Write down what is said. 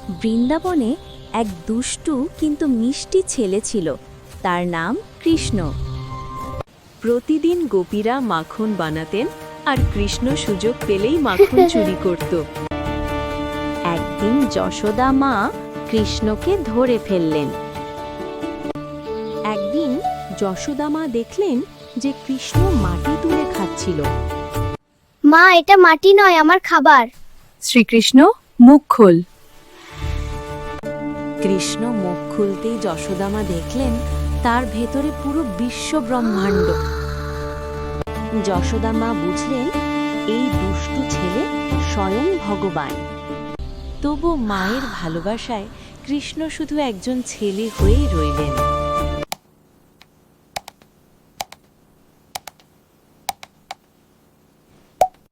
বৃন্দাবনে এক দুষ্টু কিন্তু মিষ্টি ছেলে ছিল, তার নাম কৃষ্ণ। প্রতিদিন গোপীরা মাখন বানাতেন আর কৃষ্ণ সুযোগ পেলেই মাখন চুরি করত। একদিন যশোদা মা কৃষ্ণকে ধরে ফেললেন। একদিন যশোদা মা দেখলেন যে কৃষ্ণ মাটি তুলে খাচ্ছিল। মা, এটা মাটি নয়, আমার খাবার। শ্রীকৃষ্ণ, মুখ খোল। কৃষ্ণ মুখ খুলতেই যশোদা মা দেখলেন তার ভেতরে পুরো বিশ্ব ব্রহ্মাণ্ড। যশোদা মা বুঝলেন এই দুষ্টু ছেলে স্বয়ং ভগবান। তবু মায়ের ভালোবাসায় কৃষ্ণ শুধু একজন ছেলে হয়েই রইলেন।